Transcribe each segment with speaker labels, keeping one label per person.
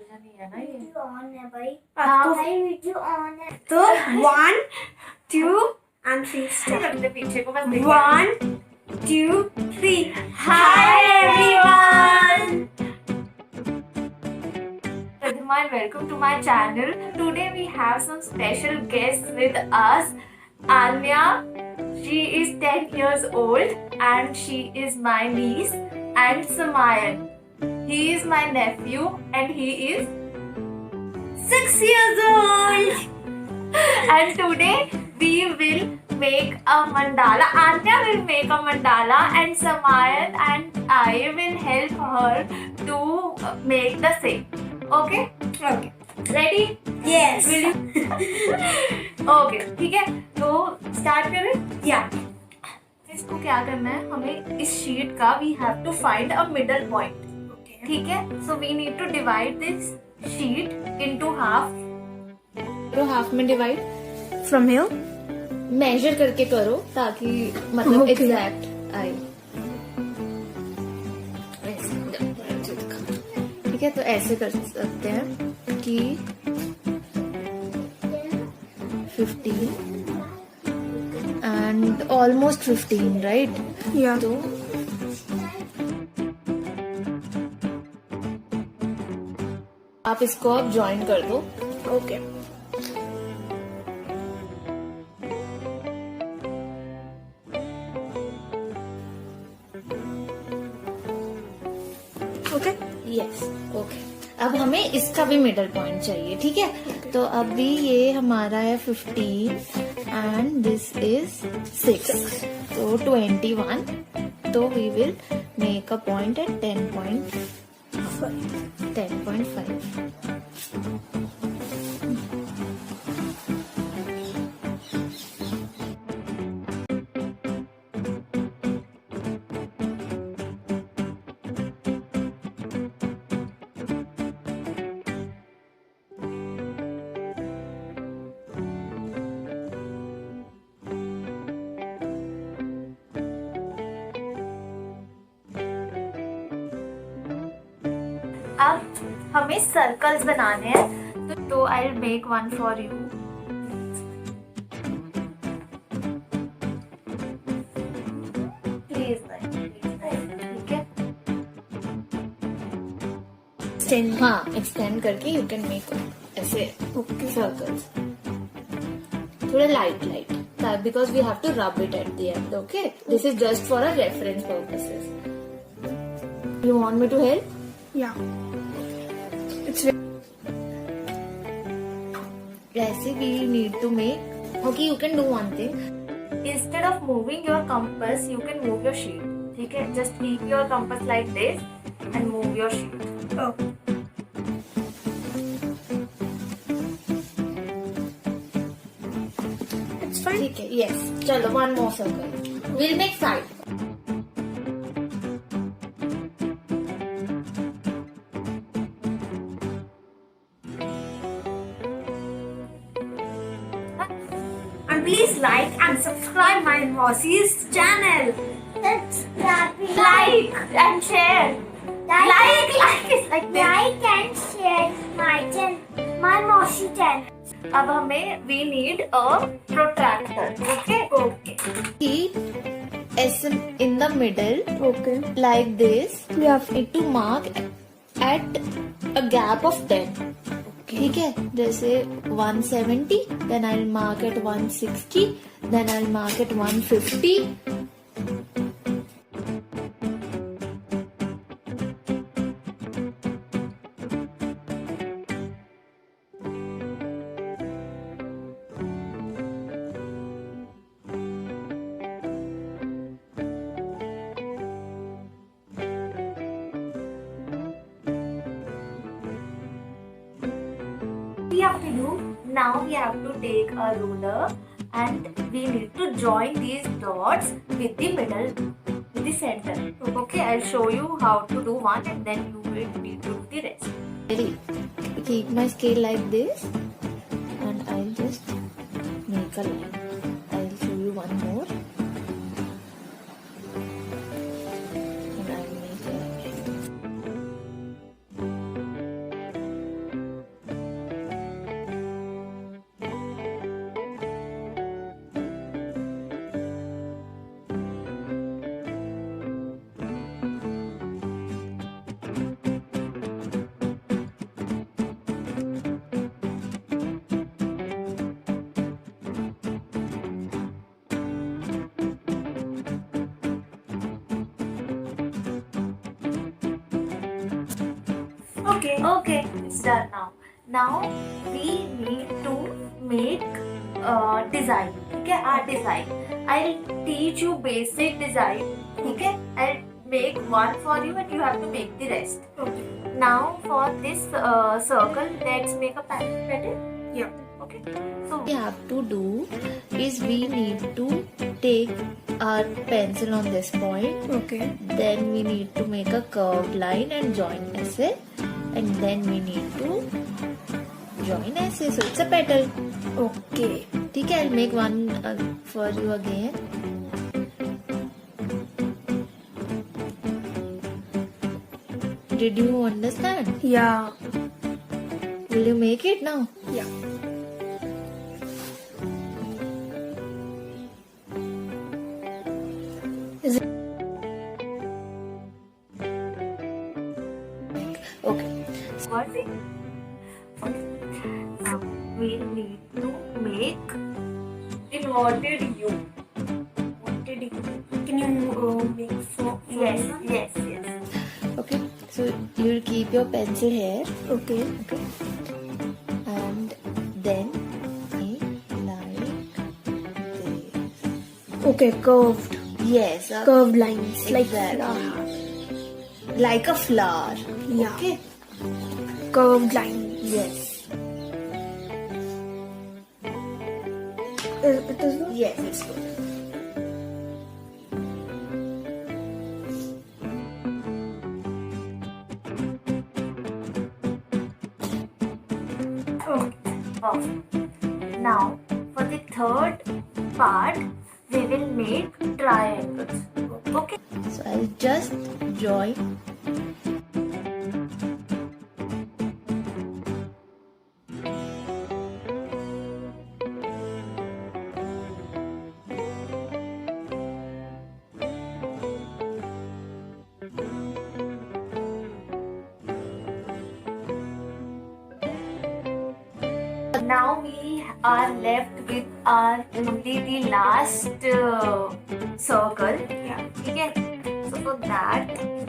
Speaker 1: अच्छा नहीं है ना ये।
Speaker 2: ऑन है भाई,
Speaker 1: हाँ
Speaker 2: भाई वीडियो ऑन है।
Speaker 3: तो 1 2 and 3 start.
Speaker 1: अपने पीछे को बस
Speaker 3: 1 2 3. Hi everyone.
Speaker 1: Pradhima and welcome to my channel. Today we have some special guests with us. Anya, she is 10 years old and she is my niece. And Samayan, he is my nephew and he is
Speaker 3: 6 years old.
Speaker 1: and today we will make a mandala. Anya will make a mandala and Samayan and I will help her to make the same. Okay?
Speaker 3: Okay.
Speaker 1: Ready?
Speaker 3: Yes.
Speaker 1: Will you? Okay, ठीक है तो start करें.
Speaker 3: Yeah.
Speaker 1: इसको क्या करना है, हमें इस शीट का we have to find a middle point.
Speaker 3: Okay.
Speaker 1: ठीक है, so we need to divide this sheet into half. तो हाफ में डिवाइड
Speaker 3: From here.
Speaker 1: मेजर करके करो ताकि मतलब
Speaker 3: Okay.
Speaker 1: एग्जैक्ट आए. ठीक है, तो ऐसे कर सकते हैं कि 15 and almost 15, right?
Speaker 3: Yeah.
Speaker 1: तो आप इसको अब ज्वाइन कर दो.
Speaker 3: Okay. Okay.
Speaker 1: Yes, okay. अब हमें इसका भी मिडल पॉइंट चाहिए. ठीक है, तो अभी ये हमारा है 15 एंड दिस इज 6, तो 21. तो we will make a point at 10.5. अब हमें सर्कल्स बनाने हैं, तो I will make one for you. Please, ठीक है.
Speaker 3: Extend.
Speaker 1: हाँ, एक्सटेंड करके यू कैन मेक ऐसे सर्कल्स. थोड़ा light because we have to rub it at the end. Okay, this is just for a reference purposes. You want me to help?
Speaker 3: Yeah. It's
Speaker 1: ऐसे we need to make. Okay, you can do one thing. Instead of moving your compass, you can move your sheet. ठीक है, just keep your compass like this and move your sheet.
Speaker 3: oh. It's fine.
Speaker 1: ठीक है, yes. चलो, one more circle. We'll make 5.
Speaker 3: And please like and subscribe my Mossy's channel.
Speaker 2: That's happy.
Speaker 1: Like and share. Like is like this.
Speaker 2: Like and share my channel, my Moshi channel.
Speaker 1: अब हमें we need a protractor. Okay.
Speaker 3: Okay.
Speaker 1: Keep S in the middle
Speaker 3: Okay.
Speaker 1: like this.
Speaker 3: We have
Speaker 1: Need to mark at a gap of 10. ठीक है, जैसे 170, then I'll mark at 160, then I'll mark at 150. We have to do now. We have to take a ruler and we need to join these dots with the middle, with the center. Okay, I'll show you how to do one and then you will need to do the rest. Ready? Keep my scale like this and I'll just make a line. I'll show you one more. And I'll make a line.
Speaker 3: Okay.
Speaker 1: Okay, it's done now. Now we need to make design. Okay, art design. I'll teach you basic design. Okay, I'll make one for you and you have to make the rest.
Speaker 3: Okay.
Speaker 1: Now for this circle, let's make a pattern.
Speaker 3: Yeah.
Speaker 1: Okay. So we have to do is we need to take our pencil on this point.
Speaker 3: Okay.
Speaker 1: Then we need to make a curved line and join ऐसे. And then we need to join ऐसे. So it's a petal.
Speaker 3: Okay.
Speaker 1: ठीक है, I'll make one for you again. Did you understand?
Speaker 3: Yeah.
Speaker 1: Will you make it now?
Speaker 3: Yeah.
Speaker 1: Okay. What we? Okay. Now we need to make inverted U.
Speaker 3: Inverted U. Can you make four?
Speaker 1: Yes, yes, yes. Okay. So you'll keep your pencil here.
Speaker 3: Okay.
Speaker 1: Okay. And then make like this.
Speaker 3: Okay. Curved.
Speaker 1: Yes.
Speaker 3: Curved lines. Like
Speaker 1: Exactly.
Speaker 3: flower.
Speaker 1: Like a flower.
Speaker 3: Yeah.
Speaker 1: Okay.
Speaker 3: Curved lines.
Speaker 1: Yes.
Speaker 3: It is not?
Speaker 1: Yes, it's good.
Speaker 3: Okay.
Speaker 1: Perfect. Now, for the third part, we will make triangles. Okay. So I'll just join. Now we are left with our only the last circle.
Speaker 3: Yeah.
Speaker 1: Okay. So for that,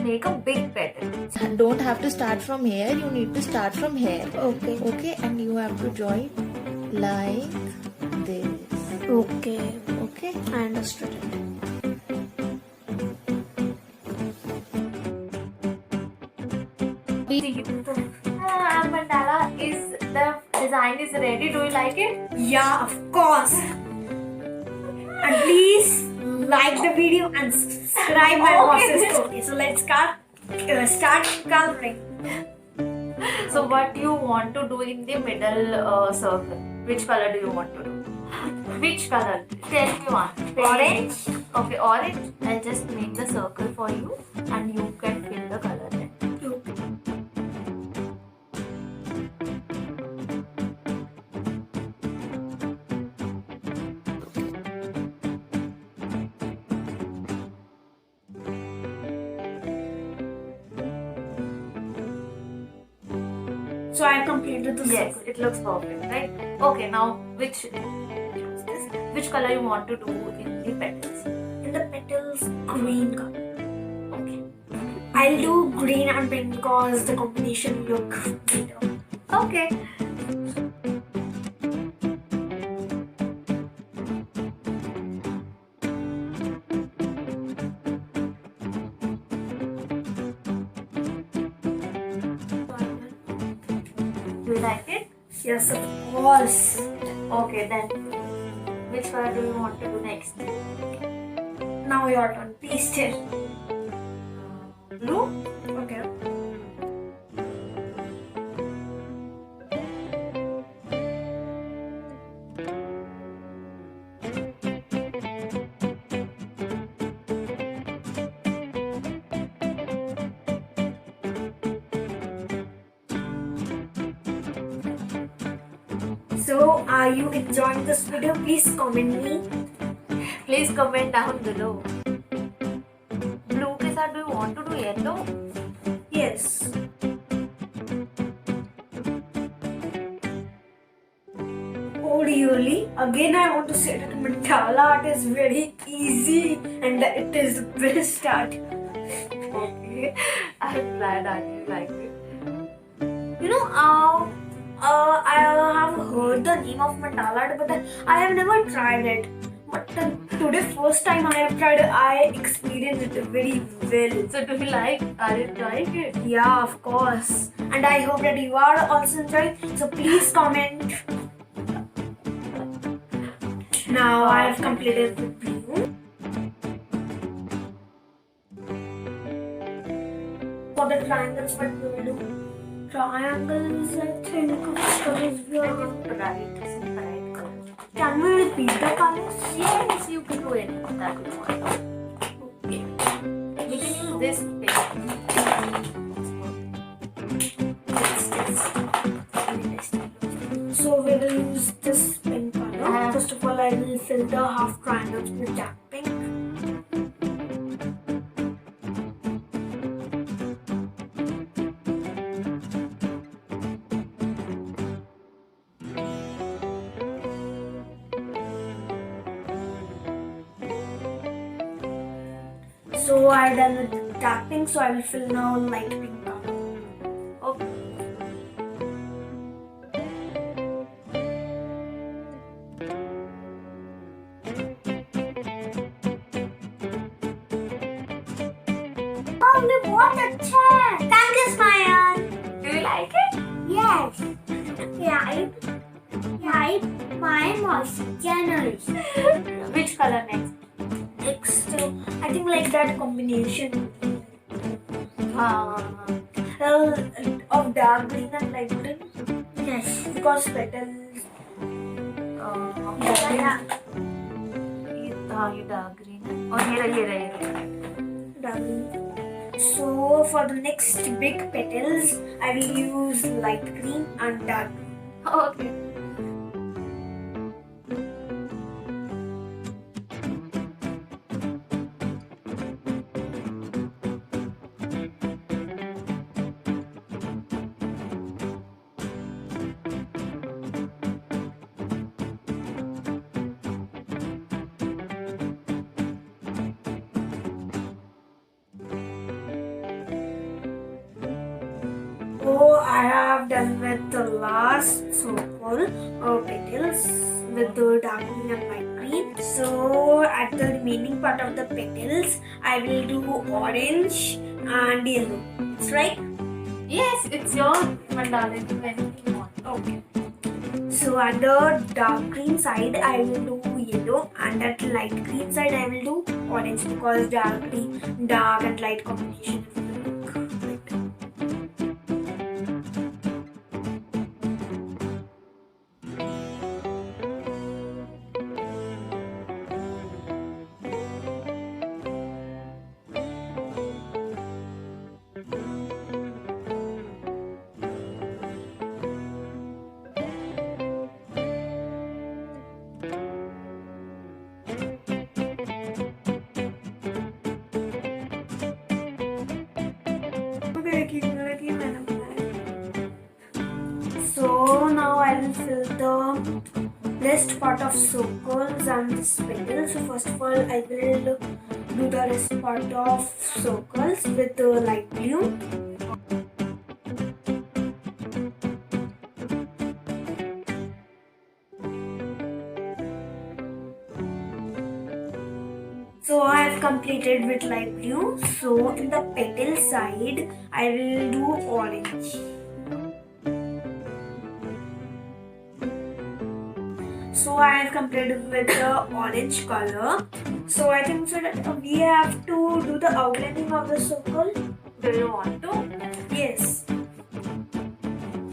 Speaker 1: make a big pattern. Don't have to start from here. You need to start from here.
Speaker 3: Okay.
Speaker 1: Okay, and you have to join like this.
Speaker 3: Okay.
Speaker 1: Okay.
Speaker 3: I understood it.
Speaker 1: Our mandala is the design is ready. Do you like it?
Speaker 3: Yeah, of course. And please like the video and subscribe my process. Okay, so let's start coloring.
Speaker 1: So what do you want to do in the middle circle? Which color do you want to do? Which color? Tell me one.
Speaker 3: Orange.
Speaker 1: Okay, orange. I'll just make the circle for you and you can fill the color then.
Speaker 3: So I completed the
Speaker 1: Yes,
Speaker 3: circle.
Speaker 1: it looks perfect, right? Okay, now which color you want to do in the petals?
Speaker 3: In the petals, green color.
Speaker 1: Okay.
Speaker 3: I'll do green and pink because the combination look better.
Speaker 1: Okay. Do you like it?
Speaker 3: Yes, of course.
Speaker 1: Okay, then which color do you want to do next?
Speaker 3: Now your turn. Please tell.
Speaker 1: Blue?
Speaker 3: Okay. So, are you enjoying this video? Please comment me.
Speaker 1: Please comment down below. Blue के साथ do you want to do yellow?
Speaker 3: Yes. Oh really? Again I want to say that mandala art is very easy and it is the best art.
Speaker 1: Okay. I'm glad that you like it.
Speaker 3: I have heard the name of mandala art, but I have never tried it. But today, first time I have tried it, I experienced it very well.
Speaker 1: So do you like? Are you trying it?
Speaker 3: Yeah, of course. And I hope that you are also enjoying. So please comment. Now I have completed the blue. For the triangles, what we will do? Triangles, I think colors were
Speaker 1: Bright color.
Speaker 3: Can we repeat the colors?
Speaker 1: Yes, you can do it. That you want. Okay. We can use this pen.
Speaker 3: So we will use this pink color. First of all, I will fill the half triangles with dark pink. So I done with dark pink, so I will fill now light pink color.
Speaker 1: Okay.
Speaker 2: Mummy बहुत अच्छा है. Thank you, Smayan.
Speaker 1: Do you like it?
Speaker 2: Yes. Like my moisture channels.
Speaker 1: Which color next?
Speaker 3: Next, I think like that combination of dark green and light green.
Speaker 2: Yes.
Speaker 3: Because petals.
Speaker 1: Yeah. You dark green. Oh, here.
Speaker 3: Dark green. So for the next big petals, I will use light green and dark green.
Speaker 1: Okay.
Speaker 3: So I have done with the last circle of petals with the dark green and light green. So at the remaining part of the petals, I will do orange and yellow. That's right?
Speaker 1: Yes, it's your mandala. Do anything you want.
Speaker 3: Okay. So at the dark green side, I will do yellow, and at light green side, I will do orange because dark and light combination is the look. So now I will fill the rest part of circles and this petal. So first of all, I will do the rest part of circles with the light blue. So I have completed with light blue. So in the petal side, I will do orange. So I have completed with the orange color. So I think so that we have to do the outlining of the circle.
Speaker 1: Do you want to?
Speaker 3: Yes.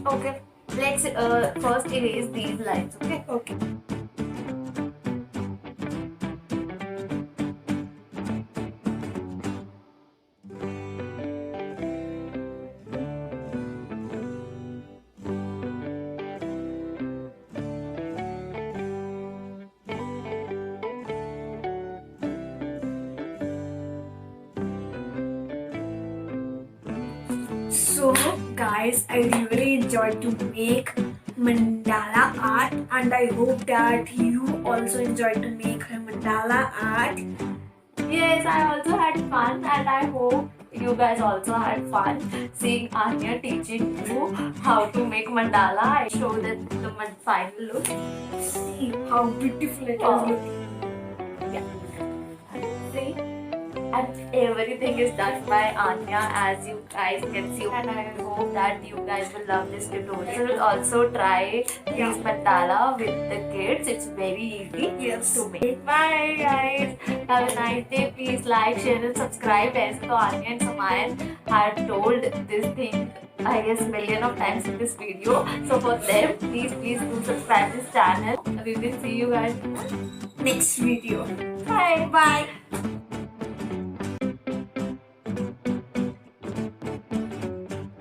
Speaker 1: Okay. Let's first erase these lines. Okay.
Speaker 3: Okay. So guys, I really enjoyed to make mandala art, and I hope that you also enjoyed to make mandala art.
Speaker 1: Yes, I also had fun, and I hope you guys also had fun seeing Anya teaching you how to make mandala. I show them the final look.
Speaker 3: See how beautiful it is
Speaker 1: Oh.
Speaker 3: looking.
Speaker 1: See? And everything is done by Anya, as you guys can see, and I hope that you guys will love this tutorial. You will also try these mandala with the kids. It's very easy
Speaker 3: Yes.
Speaker 1: to make. Bye guys. Have a nice day. Please like, share and subscribe. As so Anya and Samayan had told this thing, I guess, million of times in this video. So for them, please do subscribe this channel. We will see you guys
Speaker 3: Next video.
Speaker 1: Bye.
Speaker 3: Bye.